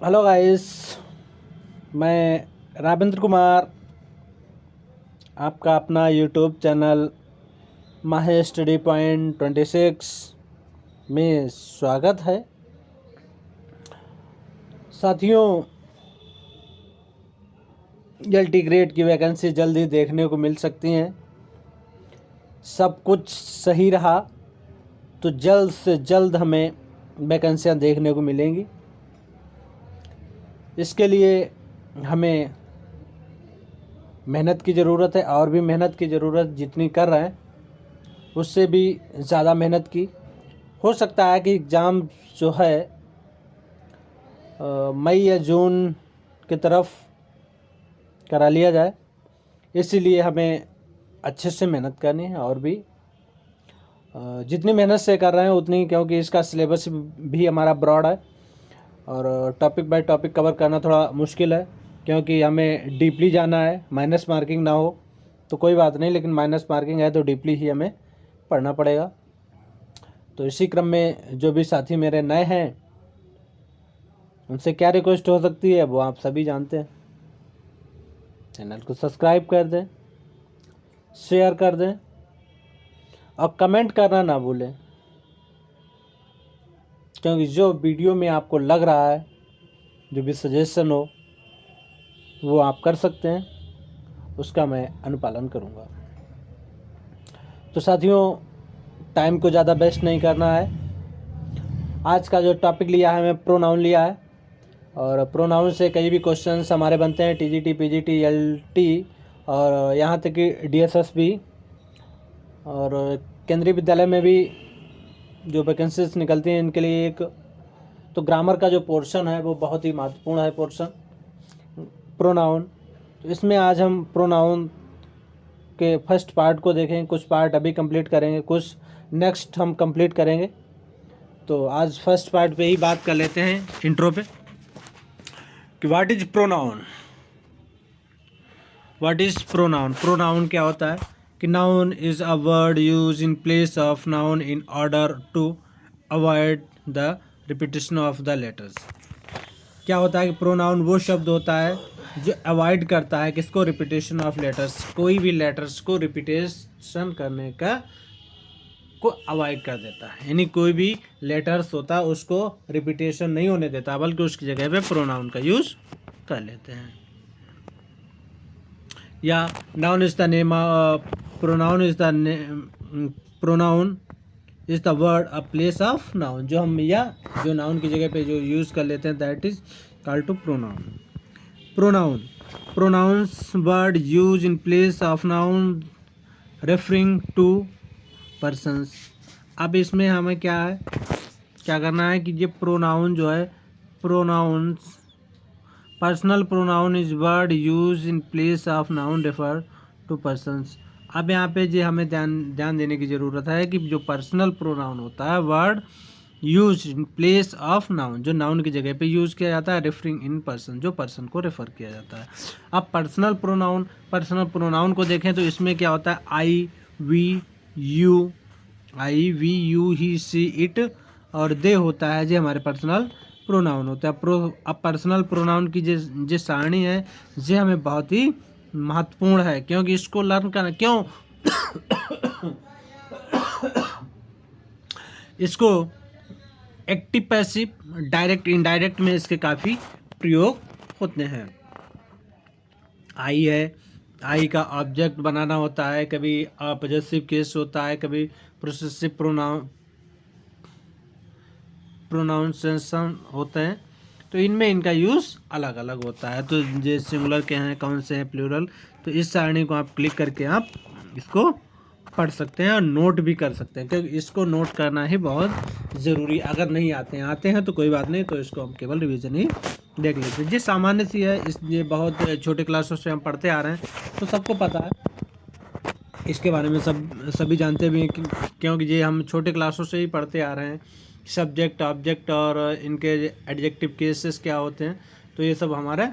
Hello guys, मैं राजेंद्र कुमार, आपका अपना यूट्यूब चैनल माहे स्टडी पॉइंट 26 में स्वागत है। साथियों, एलटी ग्रेड की वैकेंसी जल्दी देखने को मिल सकती हैं। सब कुछ सही रहा तो जल्द से जल्द हमें वैकेंसियां देखने को मिलेंगी। इसके लिए हमें मेहनत की ज़रूरत है और भी मेहनत की ज़रूरत जितनी कर रहे हैं उससे भी ज़्यादा मेहनत की। हो सकता है कि एग्ज़ाम जो है मई या जून की तरफ करा लिया जाए, इसीलिए हमें अच्छे से मेहनत करनी है और भी जितनी मेहनत से कर रहे हैं उतनी, क्योंकि इसका सिलेबस भी हमारा ब्रॉड है और टॉपिक बाय टॉपिक कवर करना थोड़ा मुश्किल है, क्योंकि हमें डीपली जाना है। माइनस मार्किंग ना हो तो कोई बात नहीं, लेकिन माइनस मार्किंग है तो डीपली ही हमें पढ़ना पड़ेगा। तो इसी क्रम में जो भी साथी मेरे नए हैं उनसे क्या रिक्वेस्ट हो सकती है वो आप सभी जानते हैं। चैनल को सब्सक्राइब कर दें, शेयर कर दें और कमेंट करना ना भूलें, क्योंकि जो वीडियो में आपको लग रहा है, जो भी सजेशन हो वो आप कर सकते हैं, उसका मैं अनुपालन करूँगा। तो साथियों, टाइम को ज़्यादा वेस्ट नहीं करना है। आज का जो टॉपिक लिया है मैं प्रोनाउन लिया है, और प्रोनाउन से कई भी क्वेश्चंस हमारे बनते हैं, टीजीटी, पीजीटी, एलटी और यहाँ तक कि डीएसएस भी, और केंद्रीय विद्यालय में भी जो वैकेंसीज निकलती हैं इनके लिए एक तो ग्रामर का जो पोर्शन है वो बहुत ही महत्वपूर्ण है पोर्शन, प्रोनाउन। तो इसमें आज हम प्रोनाउन के फर्स्ट पार्ट को देखेंगे, कुछ पार्ट अभी कंप्लीट करेंगे, कुछ नेक्स्ट हम कंप्लीट करेंगे। तो आज फर्स्ट पार्ट पे ही बात कर लेते हैं, इंट्रो पे, कि what is pronoun. What is pronoun? Pronoun क्या होता है कि noun is a word use in place of noun in order to avoid the repetition of the letters. क्या होता है कि प्रोनाउन वो शब्द होता है जो अवॉइड करता है किसको? Repetition of letters. कोई भी लेटर्स को रिपीटेशन करने का को अवॉइड कर देता है, यानी कोई भी लेटर्स होता है उसको रिपीटेशन नहीं होने देता, बल्कि उसकी जगह पे प्रोनाउन का यूज कर लेते हैं। या noun is the name, pronoun is the pronoun is the word a place of noun. जो हम या जो नाउन की जगह पे जो यूज कर लेते हैं that is called to pronoun. Pronoun, pronouns word use in place of noun referring to persons. अब इसमें हमें क्या करना है कि ये प्रोनाउन जो है, pronouns, personal pronoun is word use in place of noun refer to persons. अब यहाँ पे जो हमें ध्यान देने की ज़रूरत है कि जो पर्सनल प्रोनाउन होता है, word use in place of noun, जो नाउन की जगह पे यूज किया जाता है, रेफरिंग इन पर्सन, जो पर्सन को रेफर किया जाता है। अब पर्सनल प्रोनाउन को देखें तो इसमें क्या होता है? I we you he she it और दे होता है, जो हमारे पर्सनल प्रोनाउन होता है। अब पर्सनल प्रोनाउन की जो सारणी है ये हमें बहुत ही महत्वपूर्ण है, क्योंकि इसको लर्न करना क्यों इसको एक्टिव, पैसिव, डायरेक्ट, इनडायरेक्ट में इसके काफ़ी प्रयोग होते हैं। आई है, आई का ऑब्जेक्ट बनाना होता है, कभी पॉजेसिव केस होता है, कभी प्रोसेसिव प्रोनाउंसिएशन होते हैं। तो इनमें इनका यूज़ अलग अलग होता है। तो ये सिंगुलर के हैं, कौन से हैं प्लूरल, तो इस सारणी को आप क्लिक करके आप इसको पढ़ सकते हैं और नोट भी कर सकते हैं, क्योंकि इसको नोट करना ही बहुत ज़रूरी। अगर नहीं आते हैं तो कोई बात नहीं, तो इसको हम केवल रिवीजन ही देख लेते हैं। ये सामान्य सी है, ये बहुत छोटे क्लासों से हम पढ़ते आ रहे हैं, तो सबको पता है इसके बारे में, सभी जानते भी हैं, क्योंकि ये हम छोटे क्लासों से ही पढ़ते आ रहे हैं। सब्जेक्ट, ऑब्जेक्ट और इनके एडजेक्टिव केसेस क्या होते हैं, तो ये सब हमारे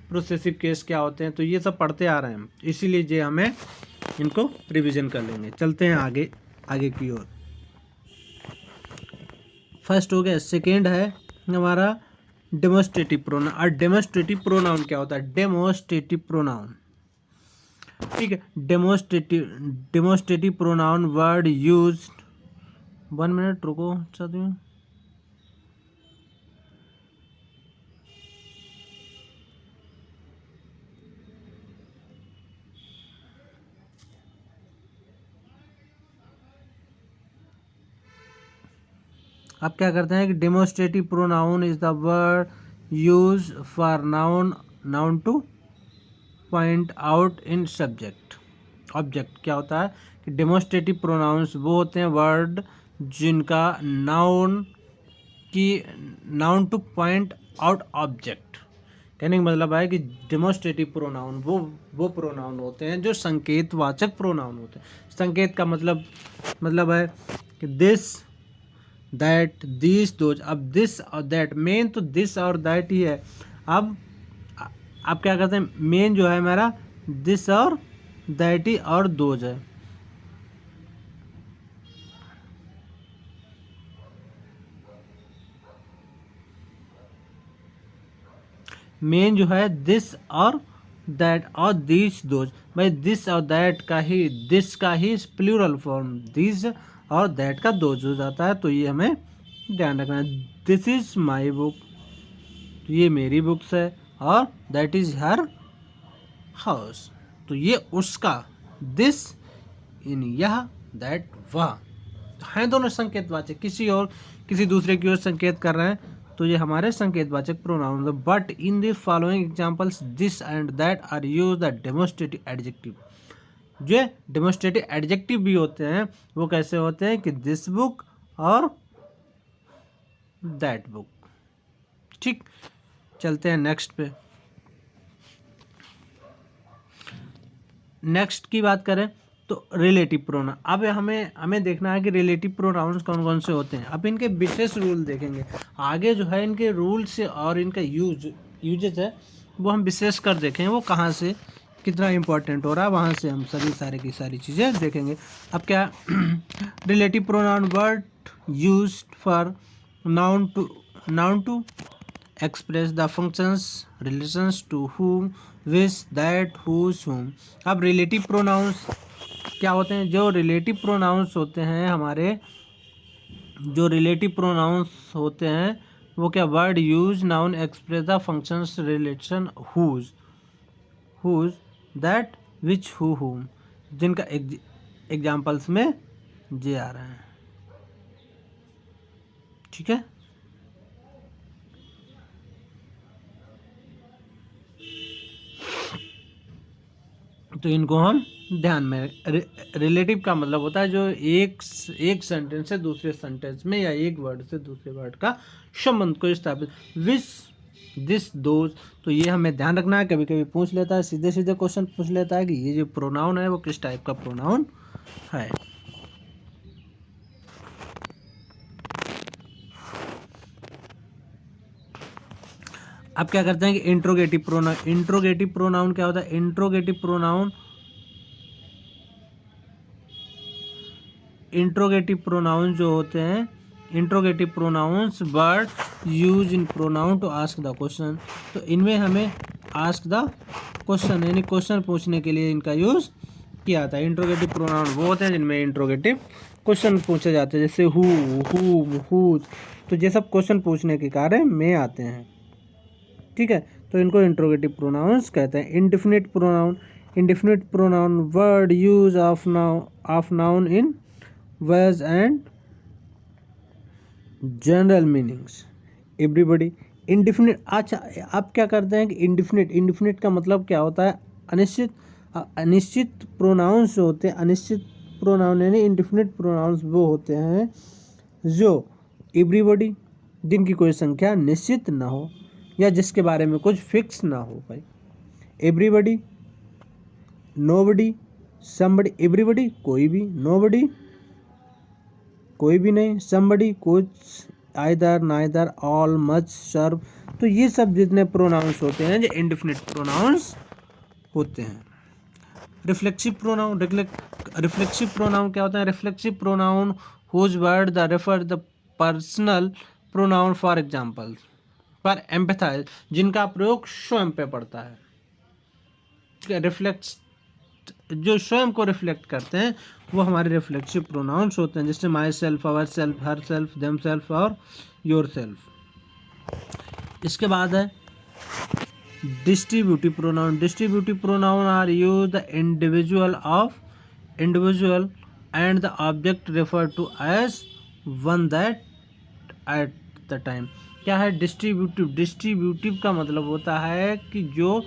प्रोसेसिव केस क्या होते हैं, तो ये सब पढ़ते आ रहे हैं, इसीलिए ये हमें इनको रिवीजन कर लेंगे। चलते हैं आगे की ओर। फर्स्ट हो गया, सेकेंड है हमारा डेमोस्ट्रेटिव प्रोनाउन। और डेमोस्ट्रेटिव प्रोनाउन क्या होता है? डेमोस्ट्रेटिव प्रोनाउन, ठीक है। Demonstrative pronoun word use, 1 minute रुको चाहती हूँ। आप क्या करते हैं कि demonstrative pronoun is the word use for noun two point out in subject object. क्या होता है कि डेमोस्ट्रेटिव प्रोनाउंस वो होते हैं वर्ड जिनका noun two point out object. कहने का मतलब है कि डेमोस्ट्रेटिव प्रोनाउन वो प्रोनाउन होते हैं जो संकेतवाचक प्रोनाउन होते हैं। संकेत का मतलब है कि दिस, दैट, दिस, दोज। अब दिस और दैट, मेन तो दिस और दैट ही है। अब आप क्या करते हैं, मेन जो है मेरा दिस और दैट ही और दोज है। मेन जो है दिस और दैट और दिस, दोज। भाई दिस और दैट का ही, दिस का ही प्लूरल फॉर्म दिस और दैट का दोज हो जाता है। तो ये हमें ध्यान रखना है। दिस इज माई बुक, तो ये मेरी बुक्स है। और दैट इज हर हाउस, तो ये उसका। दिस इन यह, दैट वह, हैं दोनों संकेतवाचक। किसी दूसरे की ओर संकेत कर रहे हैं तो ये हमारे संकेतवाचक प्रोनाउन है। But in the following examples this and that are use the demonstrative adjective. जो डेमोस्ट्रेटिव एडजेक्टिव भी होते हैं वो कैसे होते हैं कि दिस बुक और दैट बुक। ठीक, चलते हैं नेक्स्ट पे। नेक्स्ट की बात करें तो रिलेटिव प्रोनाउन। अब हमें देखना है कि रिलेटिव प्रोनाउंस कौन कौन से होते हैं। अब इनके विशेष रूल देखेंगे आगे। जो है इनके रूल्स और इनका यूजेज है वो हम विशेष कर देखेंगे, वो कहाँ से कितना इंपॉर्टेंट हो रहा है, वहाँ से हम सारी की सारी चीज़ें देखेंगे। अब क्या relative pronoun word used for noun to express the functions relations to whom, which, that, whose, whom। अब रिलेटिव प्रोनाउंस क्या होते हैं? जो रिलेटिव प्रोनाउंस होते हैं हमारे, जो रिलेटिव प्रोनाउंस होते हैं वो क्या, word use noun express the functions relation whose, that, which, who, whom, जिनका एग्जाम्पल्स में जे आ रहे हैं। ठीक है, तो इनको हम ध्यान में। रिलेटिव का मतलब होता है जो एक सेंटेंस से दूसरे सेंटेंस में या एक वर्ड से दूसरे वर्ड का संबंध को स्थापित। विच, दिस, दोज, तो ये हमें ध्यान रखना है। कभी कभी पूछ लेता है, सीधे सीधे क्वेश्चन पूछ लेता है कि ये जो प्रोनाउन है वो किस टाइप का प्रोनाउन है। अब क्या करते हैं कि इंट्रोगेटिव प्रोनाउन क्या होता है? इंट्रोगेटिव प्रोनाउन जो होते हैं, interrogative pronouns word use in pronoun to ask the question. तो इनमें हमें आस्क द क्वेश्चन यानी क्वेश्चन पूछने के लिए इनका यूज किया जाता है। इंट्रोगेटिव प्रोनाउन वो होते हैं जिनमें इंट्रोगेटिव क्वेश्चन पूछे जाते हैं, जैसे हु, हुज, तो ये सब क्वेश्चन पूछने के कार्य में आते हैं। ठीक है, तो इनको इंट्रोगेटिव प्रोनाउंस कहते हैं। Indefinite pronoun word use of noun in vague and general meanings. Everybody, indefinite. अच्छा, आप क्या करते हैं कि इंडिफिनिट का मतलब क्या होता है? अनिश्चित प्रोनाउंस होते हैं। अनिश्चित प्रोनाउन यानी इंडिफिनिट प्रोनाउंस वो होते हैं जो एवरीबडी, जिनकी कोई संख्या निश्चित ना हो या जिसके बारे में कुछ फिक्स ना हो। भाई एवरीबडी, नोबडी, समबडी। एवरीबडी कोई भी, नोबडी कोई भी नहीं, समबडी कुछ, आइदर, नाइदर, ऑल, मच, सर्व। तो ये सब जितने प्रोनाउंस होते हैं जो इंडिफिनिट प्रोनाउंस होते हैं। रिफ्लेक्सिव प्रोनाउन क्या होता है? Reflexive pronoun whose word the refer the personal pronoun. For example, पर एम्पैथाइज, जिनका प्रयोग स्वयं पे पड़ता है, रिफ्लेक्स, जो स्वयं को रिफ्लेक्ट करते हैं वो हमारे रिफ्लेक्सिव प्रोनाउंस होते हैं, जैसे myself, ourself, herself, themself और योर सेल्फ। इसके बाद है distributive pronoun. Distributive pronoun are use the individual and the object refer to as one that at the time. क्या है distributive? Distributive का मतलब होता है कि जो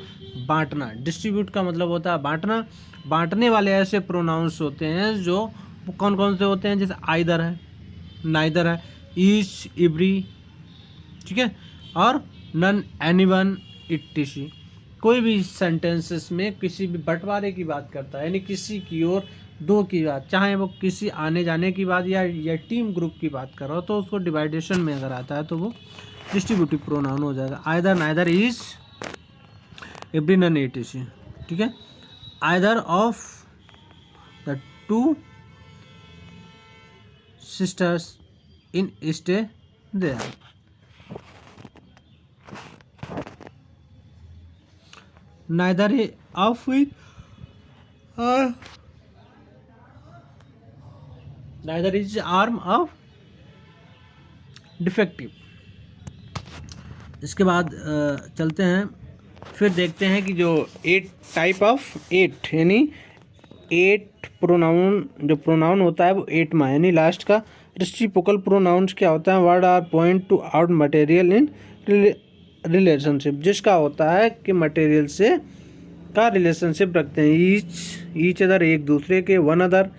बांटना, डिस्ट्रीब्यूट का मतलब होता है बांटना। बांटने वाले ऐसे प्रोनाउंस होते हैं जो कौन कौन से होते हैं, जैसे आइदर है, नाइदर है, ईच, एवरी, ठीक है, और नन, एनीवन, इट्टीसी। कोई भी सेंटेंसेस में किसी भी बंटवारे की बात करता है, यानी किसी की ओर दो की बात, चाहे वो किसी आने जाने की बात या टीम ग्रुप की बात कर रहा हो, तो उसको डिवाइडेशन में अगर आता है तो वो डिस्ट्रीब्यूटिव प्रोनाउन हो जाएगा। Either, neither, each, every, none, etc, ठीक है। Either of the two sisters in stay there. Neither of which are neither is arm of defective. इसके बाद चलते हैं, फिर देखते हैं कि जो 8 टाइप ऑफ 8, यानी 8 प्रोनाउन, जो प्रोनाउन होता है वो 8 में, यानी लास्ट का रेसिप्रोकल प्रोनाउंस क्या होता है? Word are point to out material in relationship, जिसका होता है कि मटेरियल से का रिलेशनशिप रखते हैं। ईच अदर, एक दूसरे के, वन अदर,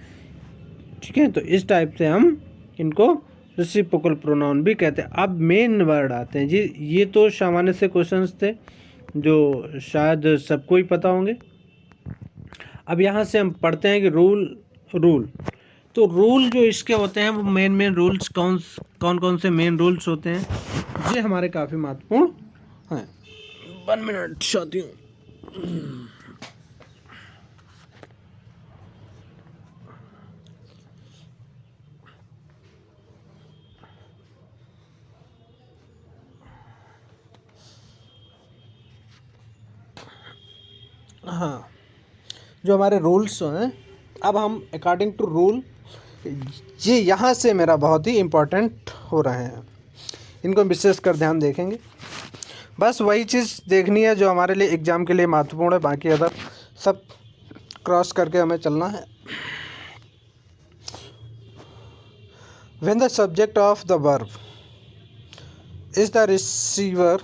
ठीक है। तो इस टाइप से हम इनको रेसिप्रोकल प्रोनाउन भी कहते हैं। अब मेन वर्ड आते हैं जी, ये तो सामान्य से क्वेश्चंस थे जो शायद सबको ही पता होंगे। अब यहाँ से हम पढ़ते हैं कि रूल। तो रूल जो इसके होते हैं वो मेन रूल्स कौन कौन से मेन रूल्स होते हैं, ये हमारे काफ़ी महत्वपूर्ण हैं। 1 मिनट साथियों। हाँ, जो हमारे रूल्स हैं, अब हम अकॉर्डिंग टू रूल, ये यहाँ से मेरा बहुत ही इम्पोर्टेंट हो रहे हैं, इनको विशेष कर ध्यान देखेंगे। बस वही चीज़ देखनी है जो हमारे लिए एग्ज़ाम के लिए महत्वपूर्ण है, बाकी अदर सब क्रॉस करके हमें चलना है। When the subject of the verb is the receiver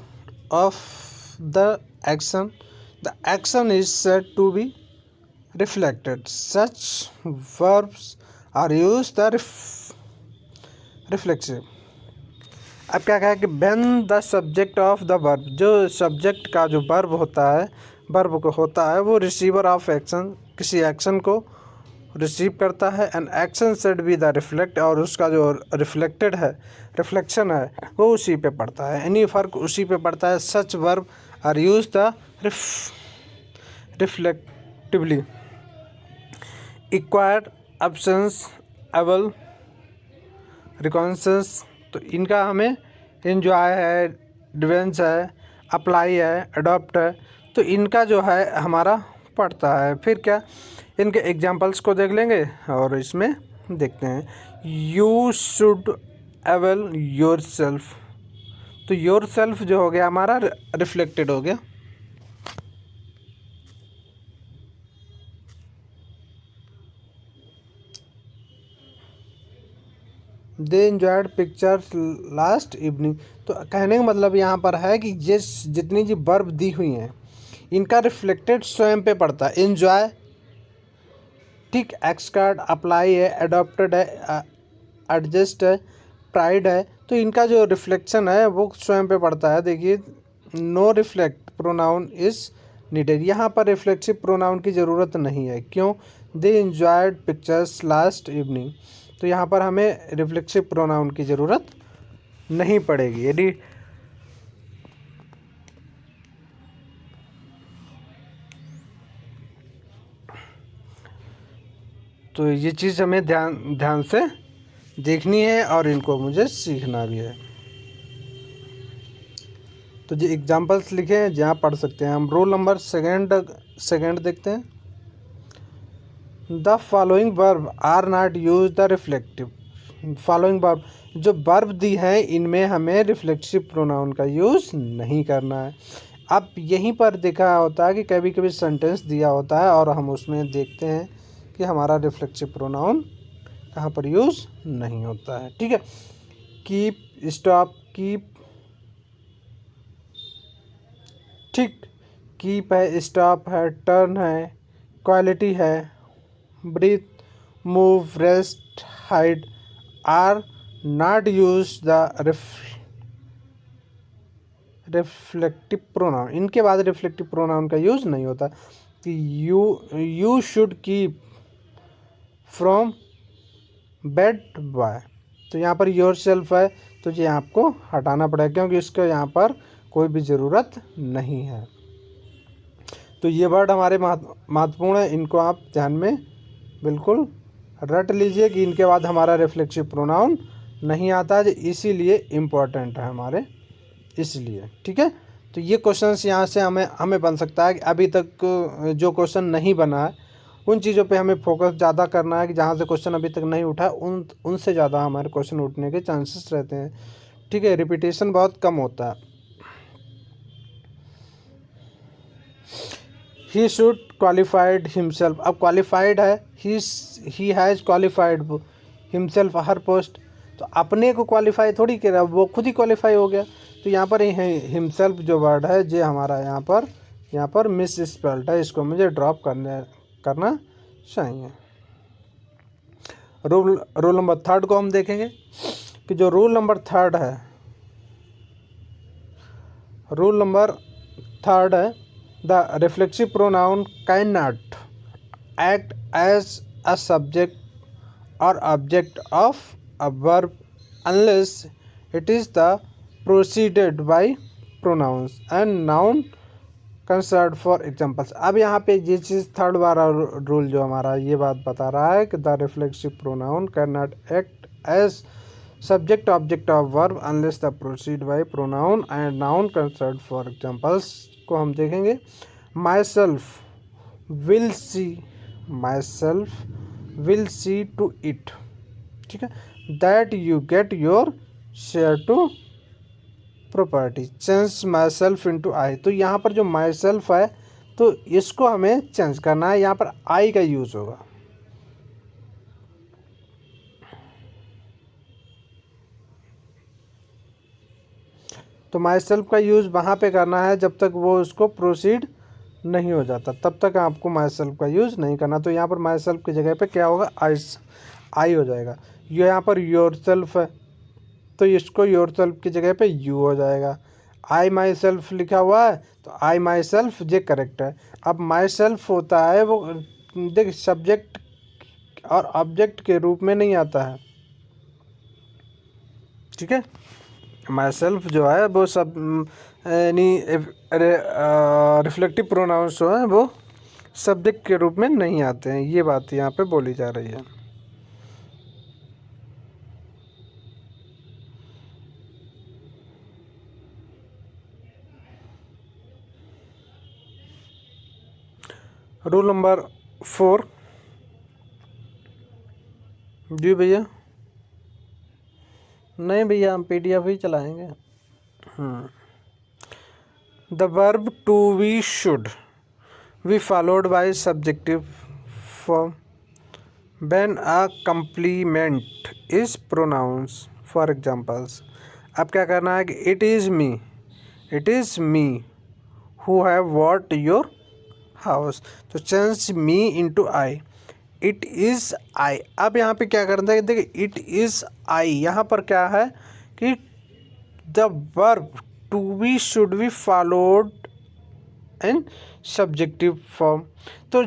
of the action is said to be reflected. Such verbs are used the reflexive. अब क्या कहा कि when the subject of the verb, जो सब्जेक्ट का जो वर्ब होता है, verb को होता है वो रिसीवर ऑफ एक्शन, किसी एक्शन को रिसीव करता है, and action said be the reflect, और उसका जो रिफ्लेक्टेड है, रिफ्लेक्शन है, वो उसी पे पड़ता है, यानी फ़र्क उसी पे पड़ता है। Such verb are use the reflectively. Acquired, absence, able, recompense, तो इनका हमें एंजॉय है, डिवेंस है, अप्लाई है, अडॉप्ट है, तो इनका जो है हमारा पड़ता है। फिर क्या, इनके एग्जाम्पल्स को देख लेंगे और इसमें देखते हैं। यू शुड एवल योर सेल्फ, तो योर सेल्फ जो हो गया हमारा रिफ्लेक्टेड हो गया। दे एंजॉयड पिक्चर्स लास्ट इवनिंग, तो कहने का मतलब यहाँ पर है कि जितनी जी वर्ब दी हुई हैं इनका रिफ्लेक्टेड स्वयं पे पड़ता है। एंजॉय, ठीक, एक्सकार्ड, अप्लाई है, अडॉप्टेड है, एडजस्ट है, प्राइड है, तो इनका जो रिफ्लेक्शन है वो स्वयं पे पड़ता है। देखिए, no reflect pronoun is needed, यहाँ पर रिफ्लेक्सिव प्रोनाउन की ज़रूरत नहीं है। क्यों? They enjoyed pictures last evening, तो यहाँ पर हमें रिफ्लेक्सिव प्रोनाउन की ज़रूरत नहीं पड़ेगी। यदि तो ये चीज़ हमें ध्यान से देखनी है और इनको मुझे सीखना भी है। तो जो एग्जाम्पल्स लिखे हैं जहाँ पढ़ सकते हैं हम। रोल नंबर सेकेंड देखते हैं। The following verb are not use the reflective. Following verb, जो वर्ब दी है इनमें हमें रिफ्लेक्सिव प्रोनाउन का यूज़ नहीं करना है। अब यहीं पर देखा होता है कि कभी कभी सेंटेंस दिया होता है और हम उसमें देखते हैं कि हमारा रिफ्लेक्सिव प्रोनाउन कहाँ पर यूज़ नहीं होता है। ठीक है, कीप, स्टॉप, कीप, ठीक, कीप है, स्टॉप है, टर्न है, क्वालिटी है, breathe, move, rest, hide are not use the reflective pronoun. इनके बाद रिफ्लेक्टिव प्रोनाउन का यूज़ नहीं होता। कि you should keep from bed boy, तो यहाँ पर योर सेल्फ है तो ये आपको हटाना पड़ेगा क्योंकि इसका यहाँ पर कोई भी ज़रूरत नहीं है। तो ये वर्ड हमारे महत्वपूर्ण है, इनको आप ध्यान में बिल्कुल रट लीजिए कि इनके बाद हमारा रिफ्लेक्सिव प्रोनाउन नहीं आता है, इसीलिए इम्पोर्टेंट है हमारे, इसलिए। ठीक है, तो ये क्वेश्चंस यहाँ से हमें बन सकता है कि अभी तक जो क्वेश्चन नहीं बना है उन चीज़ों पे हमें फोकस ज़्यादा करना है कि जहाँ से क्वेश्चन अभी तक नहीं उठा उनसे ज़्यादा हमारे क्वेश्चन उठने के चांसेस रहते हैं। ठीक है, रिपीटेशन बहुत कम होता है। ही शुड क्वालिफाइड हिमसेल्फ, अब क्वालिफाइड है, he has qualified himself her post, तो अपने को क्वालिफाई थोड़ी कर रहा, वो खुद ही क्वालिफाई हो गया। तो यहाँ पर हिमसेल्फ जो वर्ड है ये हमारा यहाँ पर मिस स्पेल्ड है, इसको मुझे ड्रॉप करना चाहिए। रूल नंबर थर्ड को हम देखेंगे कि जो रूल नंबर थर्ड है, रूल नंबर थर्ड है the reflexive pronoun can not act as a subject और object of a verb unless it is the proceeded by pronouns and noun concerned for examples. अब यहाँ पे ये चीज़ third वाला rule जो हमारा ये बात बता रहा है कि the reflexive pronoun can not act as subject object of verb unless the proceed by pronoun and noun concerned for examples को हम देखेंगे। Myself will see, myself will see to it, ठीक है, that you get your share to property, change myself into I. तो यहाँ पर जो my self है तो इसको हमें चेंज करना है, यहाँ पर आई का यूज़ होगा। तो माई सेल्फ का यूज़ वहाँ पे करना है जब तक वो उसको प्रोसीड नहीं हो जाता, तब तक आपको माई सेल्फ का यूज़ नहीं करना। तो यहाँ पर माई सेल्फ की जगह पे क्या होगा, आई हो जाएगा। ये यहाँ पर योर सेल्फ है तो इसको योर सेल्फ की जगह पे यू हो जाएगा। आई माई सेल्फ लिखा हुआ है तो आई माई सेल्फ ये करेक्ट है। अब माई सेल्फ होता है वो देख सब्जेक्ट और ऑब्जेक्ट के रूप में नहीं आता है। ठीक है, माई सेल्फ जो है वो सब यानी रिफ्लेक्टिव प्रोनाउंस जो है वो सब्जेक्ट के रूप में नहीं आते हैं, ये बात यहाँ पे बोली जा रही है। रूल नंबर 4 जी भैया, नहीं भैया हम PDF ही चलाएंगे। The verb to be should be followed by subjective form when a complement is pronouns for examples. अब क्या करना है कि it is me who have what your house, तो change me into I, it is I. अब यहाँ पे क्या करना है, देखिए इट इज़ आई, यहाँ पर क्या है कि the verb to be should be followed in subjective form. तो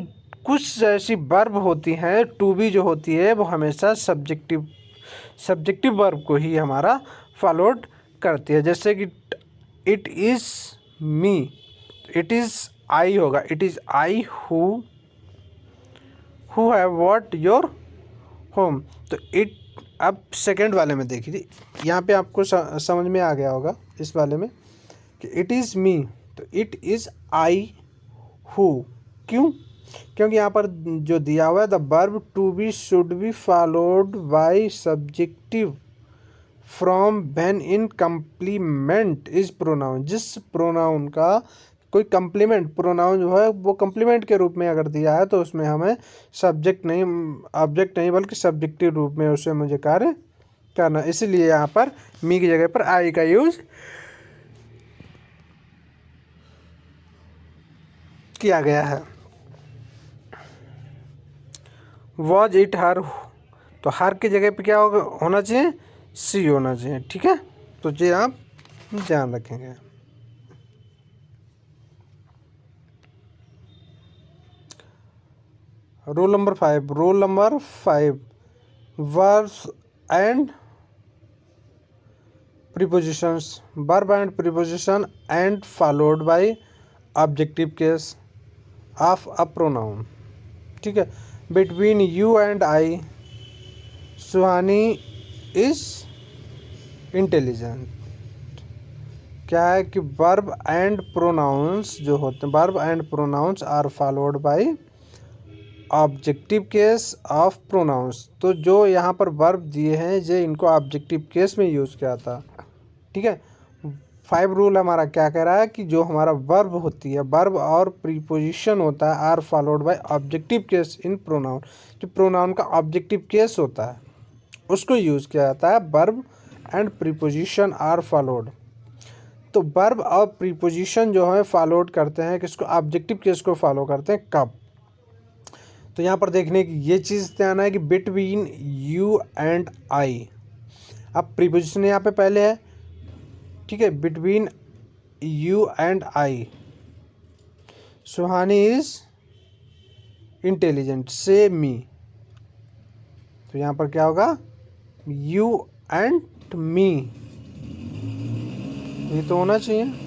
कुछ ऐसी वर्ब होती हैं, टू बी जो होती है वो हमेशा सब्जेक्टिव वर्ब को ही हमारा फॉलोड करती है। जैसे कि it is me, it is I होगा, it is I who have what your home. तो इट, अब सेकंड वाले में देखिए, यहाँ पे आपको समझ में आ गया होगा इस वाले में कि इट इज़ मी, तो इट इज़ आई हु। क्यों? क्योंकि यहाँ पर जो दिया हुआ है the verb to be should be followed by subjective from when in complement is pronoun. जिस प्रोनाउन का कोई कंप्लीमेंट प्रोनाउन जो है वो कंप्लीमेंट के रूप में अगर दिया है तो उसमें हमें सब्जेक्ट नहीं ऑब्जेक्ट नहीं बल्कि सब्जेक्टिव रूप में उसे मुझे कार्य करना। इसीलिए यहाँ पर मी की जगह पर आई का यूज किया गया है। वॉज इट हर, तो हर की जगह पे क्या होना चाहिए? सी होना चाहिए। ठीक है, तो ये आप ध्यान रखेंगे। Rule number 5 verbs and prepositions, verb and preposition and followed by objective case of a pronoun. ठीक है, between you and I Suhani is intelligent. क्या है कि वर्ब एंड प्रोनाउंस जो होते हैं, verb and pronouns are followed by objective case of pronouns. तो जो यहाँ पर वर्ब दिए हैं ये इनको ऑब्जेक्टिव केस में यूज़ किया था। ठीक है, 5 रूल हमारा क्या कह रहा है कि जो हमारा वर्ब होती है, वर्ब और प्रीपोजिशन होता है are followed by objective case in pronoun. जो प्रोनाउन का ऑब्जेक्टिव केस होता है उसको यूज़ किया जाता है। Verb and preposition are followed, तो वर्ब और प्रीपोजिशन जो है फॉलोड करते हैं किसको? ऑब्जेक्टिव केस को फॉलो करते हैं। कब? तो यहाँ पर देखने की ये चीज़ ध्यान है कि बिटवीन यू एंड आई, अब प्रीपोजिशन यहाँ पे पहले है। ठीक है, between you and I Suhani is intelligent से मी, तो यहाँ पर क्या होगा? यू एंड मी, ये तो होना चाहिए।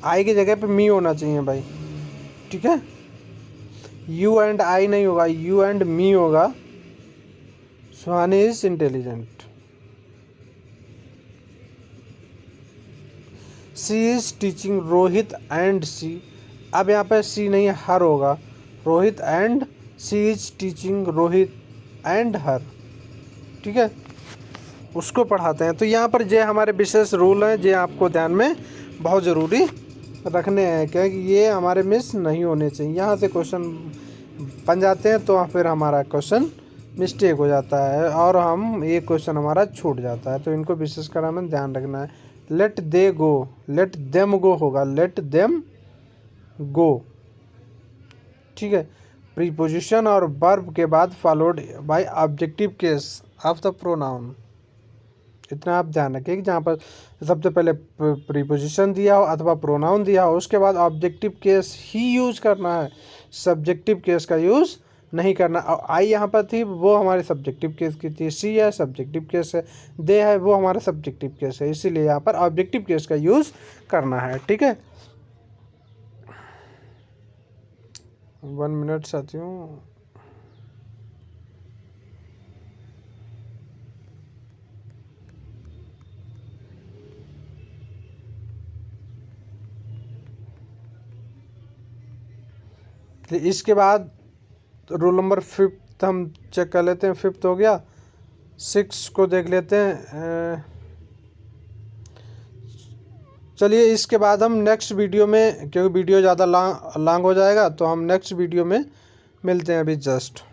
आई की जगह पे मी होना चाहिए भाई। ठीक है, यू एंड आई नहीं होगा, यू एंड मी होगा। Suhani is intelligent. She is teaching Rohit and she, अब यहाँ पे सी नहीं हर होगा। Rohit and she is teaching Rohit and her. ठीक है, उसको पढ़ाते हैं। तो यहाँ पर ये हमारे विशेष रूल हैं, ये आपको ध्यान में बहुत ज़रूरी रखने हैं क्योंकि ये हमारे मिस नहीं होने चाहिए। यहाँ से क्वेश्चन बन जाते हैं तो फिर हमारा क्वेश्चन मिस्टेक हो जाता है और हम एक क्वेश्चन हमारा छूट जाता है। तो इनको विशेष कर हमें ध्यान रखना है। लेट दे गो, लेट देम गो होगा, लेट देम गो। ठीक है, प्रीपोजिशन और वर्ब के बाद followed by objective case of the pronoun. इतना आप ध्यान रखिए कि जहाँ पर सबसे पहले प्रीपोजिशन दिया हो अथवा प्रोनाउन दिया हो उसके बाद ऑब्जेक्टिव केस ही यूज़ करना है, सब्जेक्टिव केस का यूज़ नहीं करना। और आई यहाँ पर थी वो हमारे सब्जेक्टिव केस की थी, सी है सब्जेक्टिव केस है, दे है वो हमारा सब्जेक्टिव केस है, इसीलिए यहाँ पर ऑब्जेक्टिव केस का यूज़ करना है। ठीक है, 1 मिनट साथियों। इसके बाद रूल नंबर 5 हम चेक कर लेते हैं। 5 हो गया, 6 को देख लेते हैं। चलिए इसके बाद हम नेक्स्ट वीडियो में, क्योंकि वीडियो ज़्यादा लॉन्ग हो जाएगा, तो हम नेक्स्ट वीडियो में मिलते हैं अभी जस्ट।